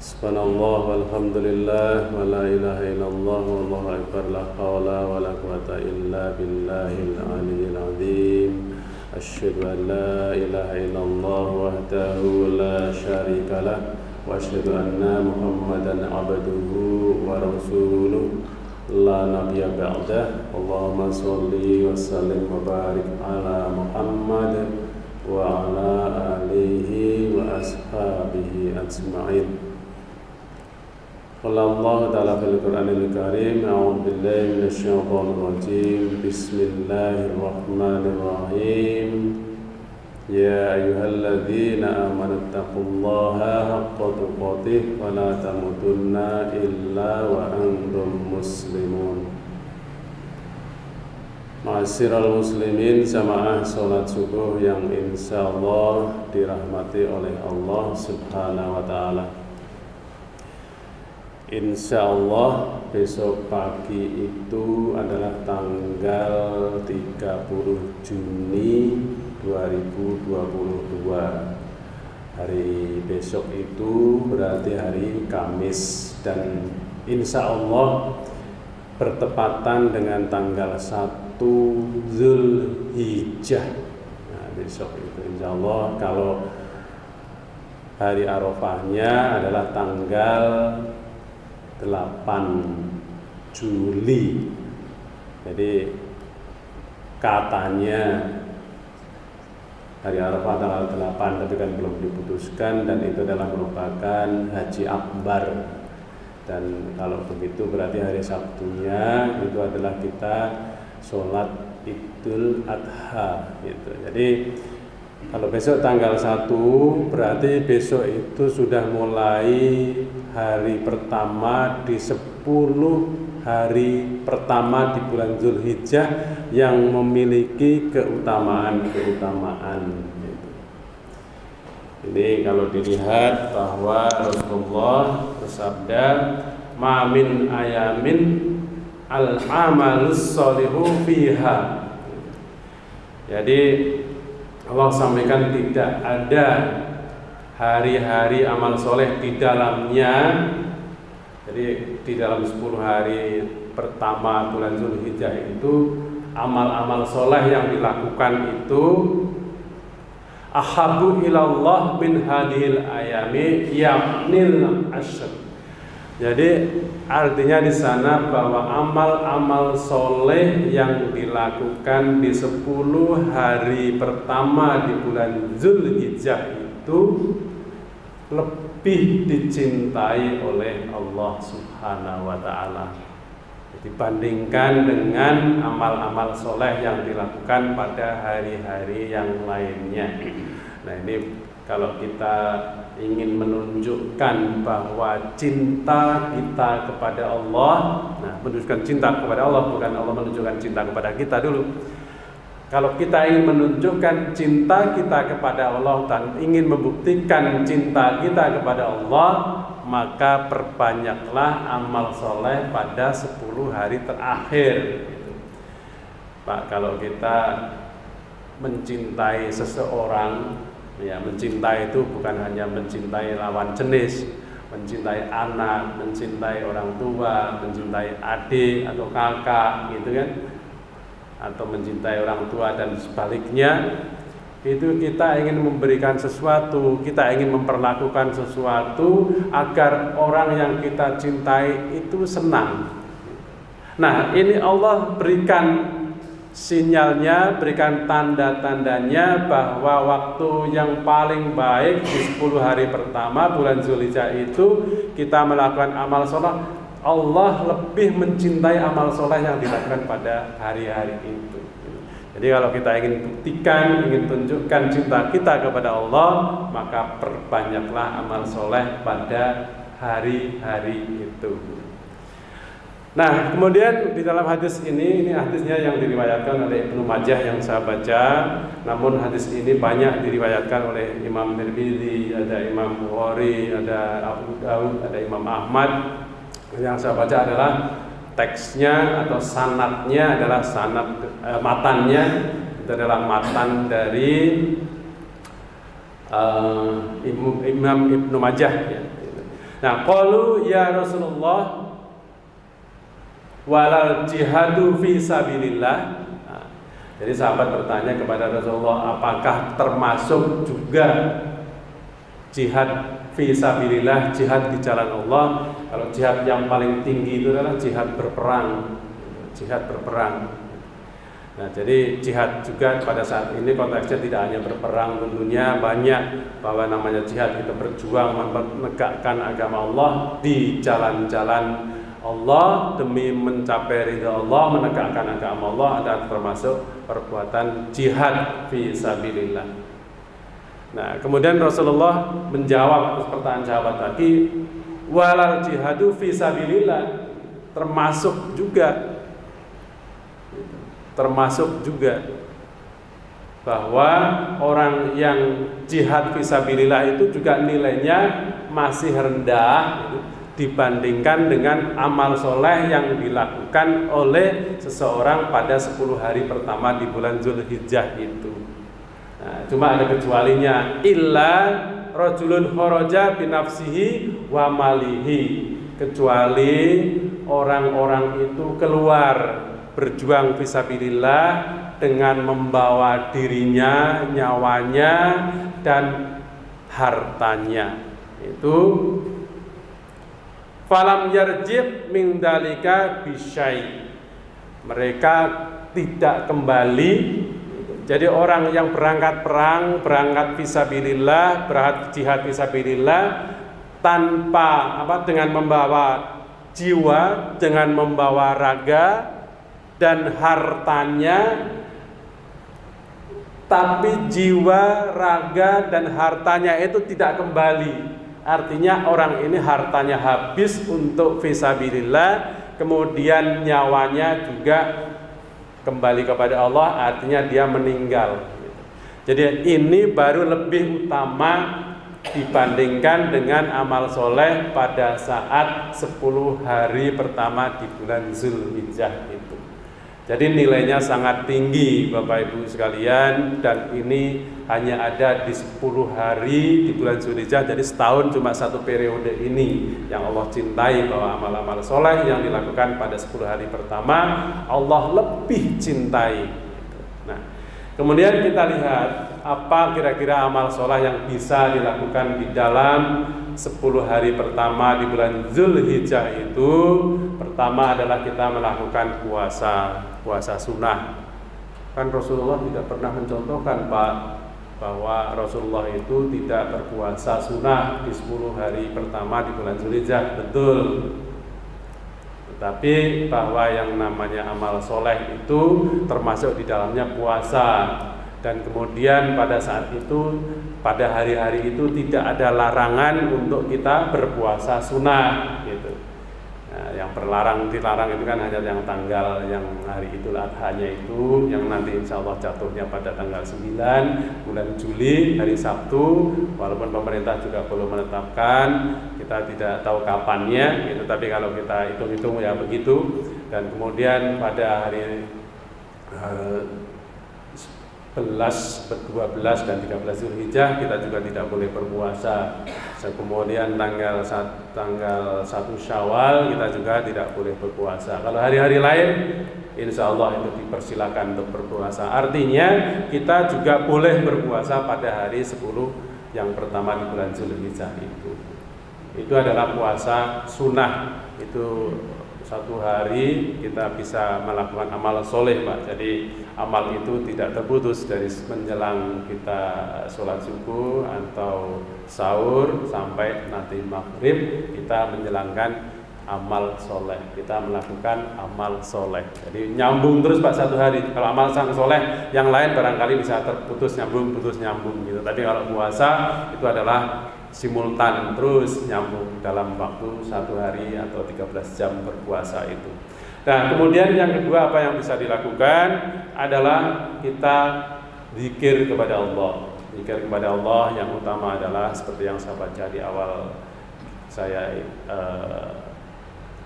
Subhanallah walhamdulillah wa la ilaha illallah wallahu akbar la hawla wa la quwata illa billahil aliyyil azim. Asyhadu an la ilaha illallah wahdahu la syarika lah wa asyhadu anna Muhammadan abduhu wa rasuluh la nabiyya ba'dah. Allahumma shalli wa sallim wa barik ala Muhammad wa ala alihi wa ashabihi ajma'in. Qala Allah ta'ala fil Qur'anil Karim, a'udzu billahi minasyaitonir rajim. Bismillahirrahmanirrahim. Ya ayyuhalladzina amanu taqullaha haqqa tuqatih wa la tamutunna illa wa antum muslimun. Ma'asyiral muslimin, jamaah salat subuh yang insyaallah dirahmati oleh Allah Subhanahu wa taala. Insyaallah besok pagi itu adalah tanggal 30 Juni 2022. Hari besok itu berarti hari Kamis dan insyaallah bertepatan dengan tanggal 1 Zulhijjah. Nah, besok itu insyaallah, kalau hari Arafahnya adalah tanggal 8 Juli. Jadi katanya hari Arafah tanggal 8, tapi kan belum diputuskan, dan itu adalah merupakan haji akbar. Dan kalau begitu berarti hari Sabtunya itu adalah kita sholat Idul Adha gitu. Jadi kalau besok tanggal 1 berarti besok itu sudah mulai hari pertama di 10 hari pertama di bulan Zulhijjah yang memiliki keutamaan gitu. Ini kalau dilihat bahwa Rasulullah bersabda, "Ma min ayamin al-amalus sholihu fiha." Jadi Allah sampaikan tidak ada hari-hari amal soleh di dalamnya. Jadi di dalam 10 hari pertama bulan Zulhijjah itu amal-amal soleh yang dilakukan itu ahabu ilallah min hadhil ayami ya'nil ashr. Jadi artinya di sana bahwa amal-amal soleh yang dilakukan di 10 hari pertama di bulan Zulhijjah itu lebih dicintai oleh Allah Subhanahu wa ta'ala dibandingkan dengan amal-amal soleh yang dilakukan pada hari-hari yang lainnya. Nah, ini kalau kita ingin menunjukkan bahwa cinta kita kepada Allah, nah, menunjukkan cinta kepada Allah, bukan Allah menunjukkan cinta kepada kita dulu. Kalau kita ingin menunjukkan cinta kita kepada Allah dan ingin membuktikan cinta kita kepada Allah, maka perbanyaklah amal soleh pada 10 hari terakhir. Pak, kalau kita mencintai seseorang, ya, mencintai itu bukan hanya mencintai lawan jenis, mencintai anak, mencintai orang tua, mencintai adik atau kakak gitu kan, atau mencintai orang tua dan sebaliknya. Itu kita ingin memberikan sesuatu, kita ingin memperlakukan sesuatu agar orang yang kita cintai itu senang. Nah, ini Allah berikan sinyalnya, berikan tanda-tandanya bahwa waktu yang paling baik di 10 hari pertama bulan Zulhijjah itu kita melakukan amal soleh. Allah lebih mencintai amal soleh yang dilakukan pada hari-hari itu. Jadi kalau kita ingin buktikan, ingin tunjukkan cinta kita kepada Allah, maka perbanyaklah amal soleh pada hari-hari itu. Nah, kemudian di dalam hadis ini hadisnya yang diriwayatkan oleh Ibnu Majah yang saya baca. Namun hadis ini banyak diriwayatkan oleh Imam Tirmidzi, ada Imam Bukhari, ada Abu Daud, ada Imam Ahmad. Yang saya baca adalah teksnya atau sanadnya adalah sanad matannya itu adalah matan dari Imam Ibnu Majah ya. Nah, qalu ya Rasulullah walal jihadu fi sabilillah. Nah, jadi sahabat bertanya kepada Rasulullah, apakah termasuk juga jihad fi sabilillah, jihad di jalan Allah? Kalau jihad yang paling tinggi itu adalah jihad berperang. Jihad berperang. Nah, jadi jihad juga pada saat ini konteksnya tidak hanya berperang, tentunya banyak bahwa namanya jihad kita berjuang menegakkan agama Allah di jalan-jalan Allah demi mencapai ridha Allah, menegakkan agama Allah, ada termasuk perbuatan jihad fi sabilillah. Nah, kemudian Rasulullah menjawab pertanyaan sahabat tadi, walal jihadu fi sabilillah, termasuk juga bahwa orang yang jihad fisabilillah itu juga nilainya masih rendah dibandingkan dengan amal soleh yang dilakukan oleh seseorang pada 10 hari pertama di bulan Zulhijjah itu. Nah, cuma ada kecualinya, illa rajulun kharaja binafsihi wa malihi, kecuali orang-orang itu keluar berjuang fisabilillah dengan membawa dirinya, nyawanya, dan hartanya. Itu falam yarjib min dalika bisyai, mereka tidak kembali. Jadi orang yang berangkat perang, berangkat fisabilillah, berangkat jihad fisabilillah tanpa dengan membawa jiwa, dengan membawa raga dan hartanya, tapi jiwa, raga, dan hartanya itu tidak kembali. Artinya orang ini hartanya habis untuk fisabilillah, kemudian nyawanya juga kembali kepada Allah, artinya dia meninggal. Jadi ini baru lebih utama dibandingkan dengan amal soleh pada saat 10 hari pertama di bulan Zulhijjah itu. Jadi nilainya sangat tinggi Bapak Ibu sekalian, dan ini hanya ada di 10 hari di bulan Zulhijjah. Jadi setahun cuma satu periode ini yang Allah cintai, bahwa amal-amal soleh yang dilakukan pada 10 hari pertama Allah lebih cintai. Nah, kemudian kita lihat apa kira-kira amal soleh yang bisa dilakukan di dalam 10 hari pertama di bulan Zulhijjah itu. Pertama adalah kita melakukan puasa sunnah. Kan Rasulullah tidak pernah mencontohkan Pak, bahwa Rasulullah itu tidak berpuasa sunnah di 10 hari pertama di bulan Zulhijjah. Betul. Tetapi bahwa yang namanya amal soleh itu termasuk di dalamnya puasa. Dan kemudian pada saat itu, pada hari-hari itu tidak ada larangan untuk kita berpuasa sunnah gitu. Nah, yang dilarang itu kan hanya yang tanggal yang hari Idul Adha-nya itu, yang nanti insya Allah jatuhnya pada tanggal 9 bulan Juli, hari Sabtu. Walaupun pemerintah juga belum menetapkan, kita tidak tahu kapannya gitu, tapi kalau kita hitung-hitung ya begitu. Dan kemudian pada hari 11, 12 dan 13 Zulhijjah kita juga tidak boleh berpuasa. Kemudian tanggal 1 Syawal kita juga tidak boleh berpuasa. Kalau hari-hari lain insya Allah itu dipersilakan untuk berpuasa. Artinya kita juga boleh berpuasa pada hari 10 yang pertama di bulan Zulhijjah itu. Itu adalah puasa sunnah. Itu 1 hari kita bisa melakukan amal soleh Pak. Jadi amal itu tidak terputus dari menjelang kita sholat subuh atau sahur sampai nanti maghrib, kita menjalankan amal soleh, kita melakukan amal soleh. Jadi nyambung terus Pak 1 hari. Kalau amal sang soleh yang lain barangkali bisa terputus nyambung gitu. Tapi kalau puasa itu adalah simultan, terus nyambung dalam waktu 1 hari atau 13 jam berpuasa itu. Nah, kemudian yang kedua apa yang bisa dilakukan adalah kita zikir kepada Allah. Zikir kepada Allah yang utama adalah seperti yang saya baca di awal saya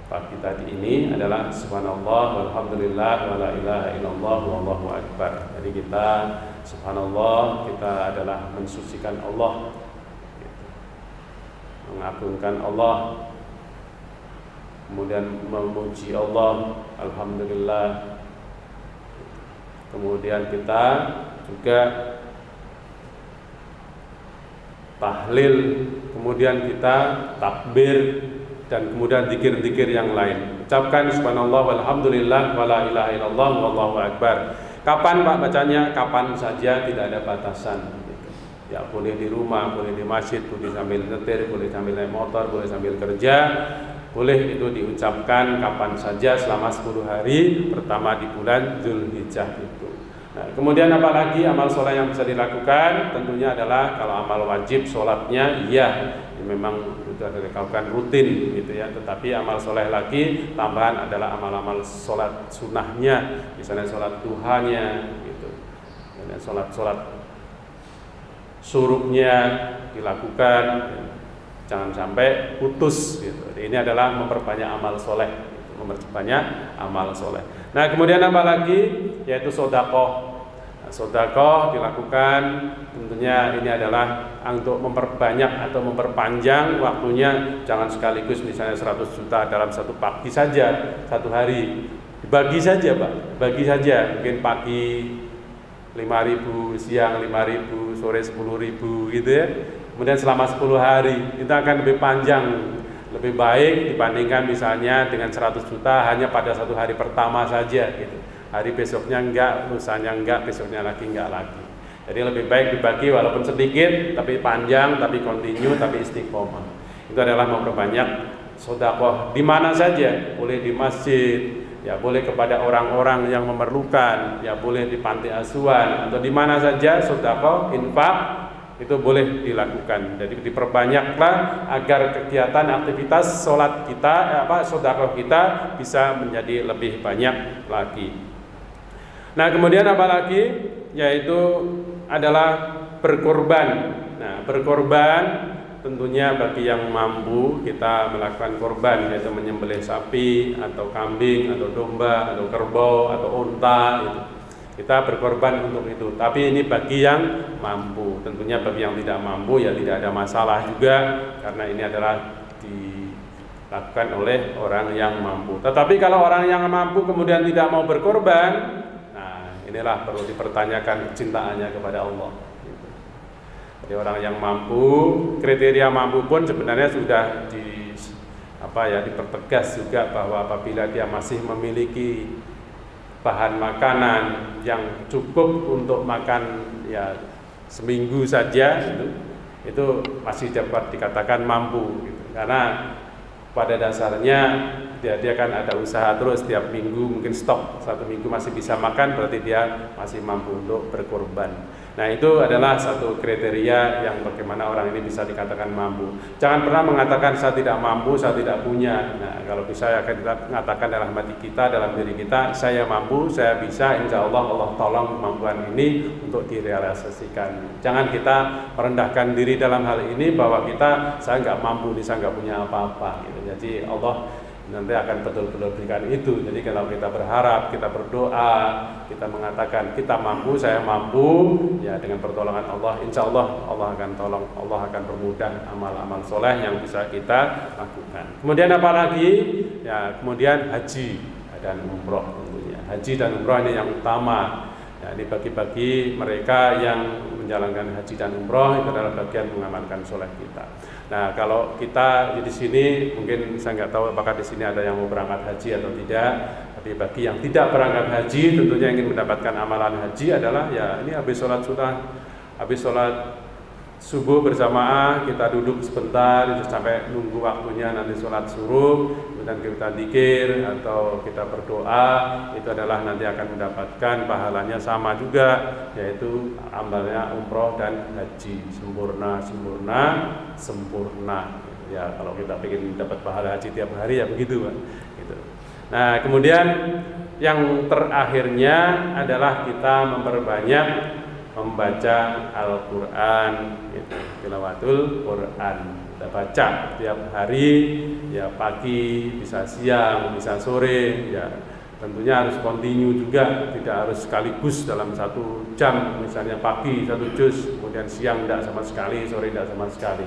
pagi tadi ini adalah subhanallah walhamdulillah wala ilaha illallah wallahu akbar. Jadi kita subhanallah, kita adalah mensucikan Allah, mengagungkan Allah, kemudian memuji Allah, alhamdulillah. Kemudian kita juga tahlil, kemudian kita takbir, dan kemudian zikir-zikir yang lain. Ucapkan subhanallah walhamdulillah wala ilaha illallah wallahu akbar. Kapan Pak bacanya? Kapan saja, tidak ada batasan. Ya, boleh di rumah, boleh di masjid, boleh sambil nyetir, boleh sambil naik motor, boleh sambil kerja, boleh itu diucapkan kapan saja selama 10 hari pertama di bulan Dzulhijjah itu. Nah, kemudian apalagi amal soleh yang bisa dilakukan? Tentunya adalah kalau amal wajib sholatnya iya, memang sudah dilakukan rutin gitu ya. Tetapi amal soleh lagi tambahan adalah amal-amal sholat sunnahnya, misalnya sholat duhanya gitu, dan sholat suruhnya dilakukan, jangan sampai putus gitu. Ini adalah memperbanyak amal soleh, memperbanyak amal soleh. Nah, kemudian apa lagi? Yaitu sedekah. Sedekah dilakukan, tentunya ini adalah untuk memperbanyak atau memperpanjang waktunya. Jangan sekaligus misalnya 100 juta dalam satu pagi saja, satu hari. Dibagi saja Pak, bagi saja. Mungkin pagi 5.000, siang 5.000, sore 10.000 gitu ya. Kemudian selama 10 hari, kita akan lebih panjang, lebih baik dibandingkan misalnya dengan 100 juta hanya pada satu hari pertama saja gitu. Hari besoknya enggak, lusanya enggak, besoknya lagi enggak lagi. Jadi lebih baik dibagi walaupun sedikit, tapi panjang, tapi kontinu, tapi istiqomah. Itu adalah memperbanyak sedekah di mana saja, boleh di masjid, ya boleh kepada orang-orang yang memerlukan, ya boleh di panti asuhan atau di mana saja sedekah, infak itu boleh dilakukan. Jadi diperbanyaklah agar kegiatan aktivitas sholat kita, sedekah kita bisa menjadi lebih banyak lagi. Nah, kemudian apa lagi? Yaitu adalah berkorban. Nah, berkorban tentunya bagi yang mampu kita melakukan korban, yaitu menyembelih sapi atau kambing atau domba atau kerbau atau unta gitu. Kita berkorban untuk itu. Tapi ini bagi yang mampu. Tentunya bagi yang tidak mampu ya tidak ada masalah juga, karena ini adalah dilakukan oleh orang yang mampu. Tetapi kalau orang yang mampu kemudian tidak mau berkorban, inilah perlu dipertanyakan kecintaannya kepada Allah. Jadi orang yang mampu, kriteria mampu pun sebenarnya sudah dipertegas juga, bahwa apabila dia masih memiliki bahan makanan yang cukup untuk makan ya seminggu saja, itu masih dapat dikatakan mampu gitu. Karena pada dasarnya dia kan ada usaha terus tiap minggu, mungkin stok 1 minggu masih bisa makan, berarti dia masih mampu untuk berkorban. Nah, itu adalah satu kriteria yang bagaimana orang ini bisa dikatakan mampu. Jangan pernah mengatakan saya tidak mampu, saya tidak punya. Nah, kalau bisa akan kita mengatakan dalam hati kita, dalam diri kita, saya mampu, saya bisa, insya Allah Allah tolong kemampuan ini untuk direalisasikan. Jangan kita merendahkan diri dalam hal ini bahwa saya nggak mampu, saya nggak punya apa-apa gitu. Jadi Allah nanti akan betul-betul berikan itu. Jadi kalau kita berharap, kita berdoa, kita mengatakan kita mampu, saya mampu, ya dengan pertolongan Allah, insya Allah Allah akan tolong, Allah akan permudah amal-amal soleh yang bisa kita lakukan. Kemudian apa lagi? Ya, kemudian haji dan umroh tentunya. Haji dan umroh ini yang utama. Ya, ini bagi-bagi mereka yang menjalankan haji dan umroh, itu adalah bagian mengamalkan soleh kita. Nah, kalau kita di sini, mungkin saya nggak tahu apakah di sini ada yang mau berangkat haji atau tidak. Tapi bagi yang tidak berangkat haji, tentunya ingin mendapatkan amalan haji adalah ya ini habis sholat subuh berjamaah, kita duduk sebentar sampai nunggu waktunya nanti sholat suruh, kemudian kita zikir atau kita berdoa, itu adalah nanti akan mendapatkan pahalanya sama juga, yaitu amalnya umroh dan haji, sempurna ya. Kalau kita ingin dapat pahala haji tiap hari ya begitu Pak gitu. Nah, kemudian yang terakhirnya adalah kita memperbanyak membaca Al-Quran, gitu. Tilawatul Quran, kita baca tiap hari, ya pagi, bisa siang, bisa sore, ya tentunya harus kontinu juga, tidak harus sekaligus dalam 1 jam, misalnya pagi 1 juz, kemudian siang tidak sama sekali, sore tidak sama sekali.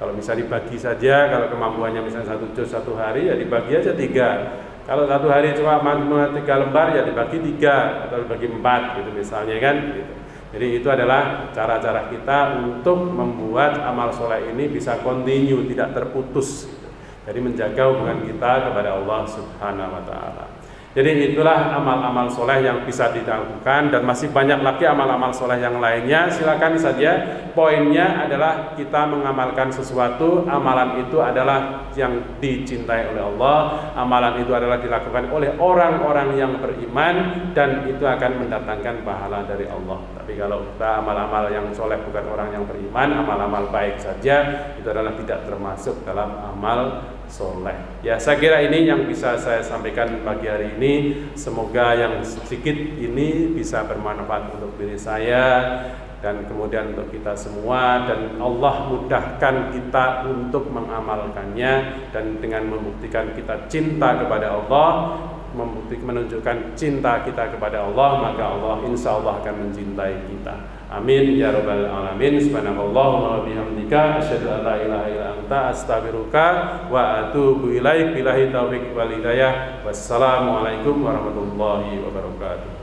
Kalau bisa dibagi saja, kalau kemampuannya misalnya 1 juz 1 hari ya dibagi aja 3. Kalau 1 hari cuma 3 lembar ya dibagi 3 atau dibagi 4 gitu misalnya kan gitu. Jadi itu adalah cara-cara kita untuk membuat amal soleh ini bisa continue, tidak terputus gitu. Jadi menjaga hubungan kita kepada Allah Subhanahu wa taala. Jadi itulah amal-amal soleh yang bisa dilakukan, dan masih banyak lagi amal-amal soleh yang lainnya. Silakan saja. Poinnya adalah kita mengamalkan sesuatu, amalan itu adalah yang dicintai oleh Allah, amalan itu adalah dilakukan oleh orang-orang yang beriman, dan itu akan mendatangkan pahala dari Allah. Tapi kalau kita amal-amal yang soleh bukan orang yang beriman, amal-amal baik saja, itu adalah tidak termasuk dalam amal soleh. Ya, saya kira ini yang bisa saya sampaikan pagi hari ini. Semoga yang sedikit ini bisa bermanfaat untuk diri saya dan kemudian untuk kita semua, dan Allah mudahkan kita untuk mengamalkannya, dan dengan membuktikan kita cinta kepada Allah, menunjukkan cinta kita kepada Allah, maka Allah insya Allah akan mencintai kita. Amin ya rabbal alamin. Subhanallahumma wa bihamdika asyhadu an la ilaha illa anta astaghfiruka wa atubu ilaik. Billahi taufiq wal hidayah. Wassalamualaikum warahmatullahi wabarakatuh.